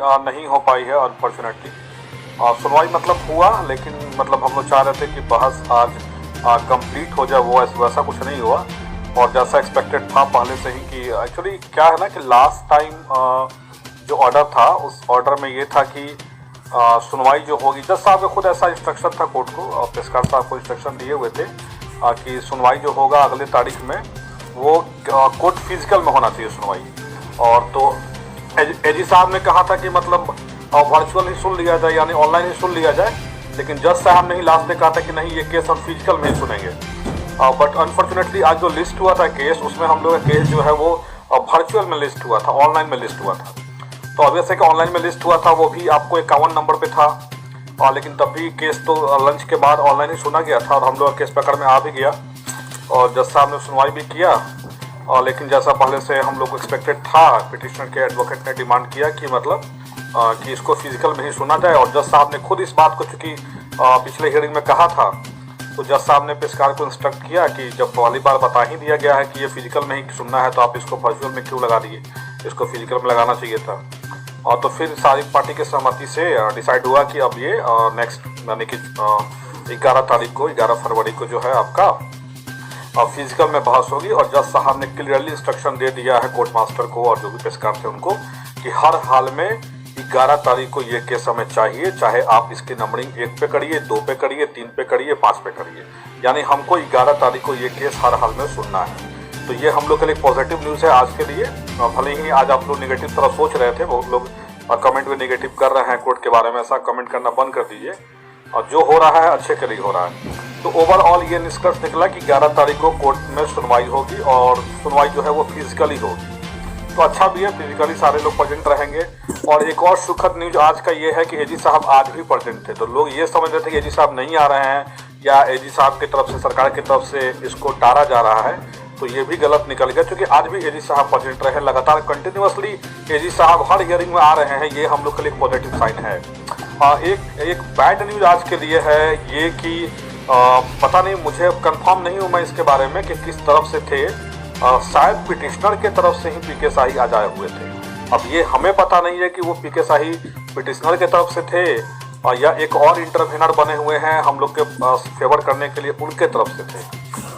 नहीं हो पाई है अनफॉर्चुनेटली। सुनवाई मतलब हुआ, लेकिन मतलब हम लोग चाह रहे थे कि बहस आज कंप्लीट हो जाए, वो वैसा कुछ नहीं हुआ। और जैसा एक्सपेक्टेड था पहले से ही कि एक्चुअली क्या है ना कि लास्ट टाइम जो ऑर्डर था उस ऑर्डर में ये था कि सुनवाई जो होगी, जज साहब का खुद ऐसा इंस्ट्रक्शन था कोर्ट को, और पेशकार साहब को इंस्ट्रक्शन दिए हुए थे कि सुनवाई जो होगा अगले तारीख में वो कोर्ट फिजिकल में होना चाहिए सुनवाई। और तो एजी साहब ने कहा था कि मतलब वर्चुअल ही सुन लिया जाए, यानी ऑनलाइन ही सुन लिया जाए, लेकिन जज साहब ने ही लास्ट में कहा था कि नहीं, ये केस हम फिजिकल में ही सुनेंगे। बट अनफॉर्चुनेटली आज जो लिस्ट हुआ था केस, उसमें हम लोग का केस जो है वो वर्चुअल में लिस्ट हुआ था, ऑनलाइन में लिस्ट हुआ था। तो अब जैसे कि ऑनलाइन में लिस्ट हुआ था वो भी आपको 51 नंबर पे था, और लेकिन तब भी केस तो लंच के बाद ऑनलाइन ही सुना गया था और हम लोग का केस पकड़ में आ भी गया और जज साहब ने सुनवाई भी किया। और लेकिन जैसा पहले से हम लोग को एक्सपेक्टेड था, पिटिशनर के एडवोकेट ने डिमांड किया कि मतलब कि इसको फिजिकल में ही सुना जाए। और जज साहब ने खुद इस बात को चूँकि पिछले हियरिंग में कहा था, तो जज साहब ने पेशकार को इंस्ट्रक्ट किया कि जब पहली बार बता ही दिया गया है कि ये फिजिकल में ही सुनना है तो आप इसको वर्चुअल में क्यों लगा दिए, इसको फिजिकल में लगाना चाहिए था। और तो फिर सारी पार्टी के सहमति से डिसाइड हुआ कि अब ये नेक्स्ट यानी कि 11 तारीख को, 11 फरवरी को जो है आपका फिजिकल में बहस होगी। और जज साहब ने क्लियरली इंस्ट्रक्शन दे दिया है कोर्ट मास्टर को और जो भी पेशकार थे उनको कि हर हाल में 11 तारीख को ये केस हमें चाहिए, चाहे आप इसकी नंबरिंग 1 पे करिए, 2 पे करिए, 3 पे करिए, 5 पे करिए, यानी हमको 11 तारीख को ये केस हर हाल में सुनना है। तो ये हम लोग के लिए पॉजिटिव न्यूज़ है आज के लिए। भले ही आज आप लोग नेगेटिव तरफ सोच रहे थे, बहुत लोग कमेंट में नेगेटिव कर रहे हैं कोर्ट के बारे में, ऐसा कमेंट करना बंद कर दीजिए। और जो हो रहा है अच्छे के लिए हो रहा है। तो ओवरऑल ये निष्कर्ष निकला कि 11 तारीख को कोर्ट में सुनवाई होगी और सुनवाई जो है वो फिजिकली होगी। तो अच्छा भी है, फिजिकली सारे लोग प्रेजेंट रहेंगे। और एक और सुखद न्यूज आज का ये है कि एजी साहब आज भी प्रेजेंट थे। तो लोग ये समझ रहे थे कि एजी साहब नहीं आ रहे हैं या एजी साहब की तरफ से, सरकार की तरफ से इसको टारा जा रहा है, तो ये भी गलत निकल गया, क्योंकि आज भी एजी साहब प्रेजेंट रहे। लगातार कंटिन्यूअसली एजी साहब हर हियरिंग में आ रहे हैं, ये हम लोग के लिए पॉजिटिव साइन है। एक बैड न्यूज आज के लिए है ये कि पता नहीं, मुझे कंफर्म नहीं हूँ मैं इसके बारे में कि किस तरफ से थे, शायद पिटिशनर के तरफ से ही पीके शाही आज आए हुए थे। अब ये हमें पता नहीं है कि वो पीके शाही पिटिशनर के तरफ से थे या एक और इंटरवेनर बने हुए हैं हम लोग के फेवर करने के लिए, उनके तरफ से थे।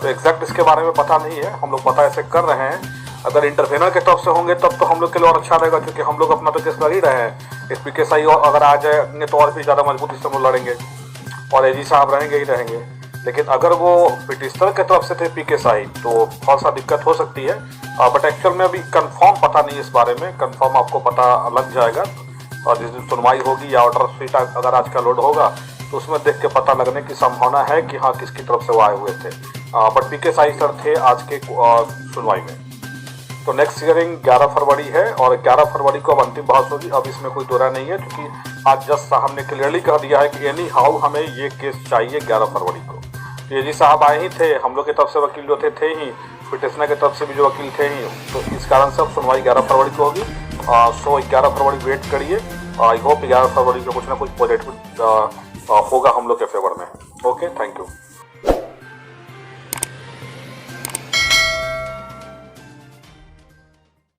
तो एग्जैक्ट इसके बारे में पता नहीं है, हम लोग पता ऐसे कर रहे हैं। अगर इंटरवेनर के तरफ से होंगे तब तो हम लोग के लिए और अच्छा रहेगा, क्योंकि हम लोग अपना तो केस लड़ ही रहे हैं। इस पीके शाही अगर आ जाएंगे तो और भी ज़्यादा मजबूती से हम लोग लड़ेंगे और एजी साहब रहेंगे ही रहेंगे। लेकिन अगर वो पिटिशनर के तरफ से थे पीके शाही तो थोड़ा सा दिक्कत हो सकती है। बट एक्चुअल में अभी कंफर्म पता नहीं इस बारे में, कंफर्म आपको पता लग जाएगा। और जिस दिन सुनवाई होगी या ऑर्डर शीट अगर आज का लोड होगा तो उसमें देख के पता लगने की संभावना है कि हाँ किसकी तरफ से वो आए हुए थे। बट पीके शाही सर थे आज के सुनवाई में। तो नेक्स्ट हियरिंग 11 फरवरी है और 11 फरवरी को अब अंतिम बहस होगी। अब इसमें कोई दोहरा नहीं है, क्योंकि आज जज साहब ने क्लियरली कह दिया है कि एनी हाउ हमें ये केस चाहिए 11 फरवरी को। एजी साहब आए ही थे, हम लोग की तरफ से वकील जो थे ही, पिटिशनर की तरफ से भी जो वकील थे ही, तो इस कारण से अब सुनवाई 11 फरवरी को होगी। सो 11 फरवरी वेट करिए। आई होप 11 फरवरी को कुछ ना कुछ पॉजिटिव होगा हम लोग के फेवर में। Okay, thank you.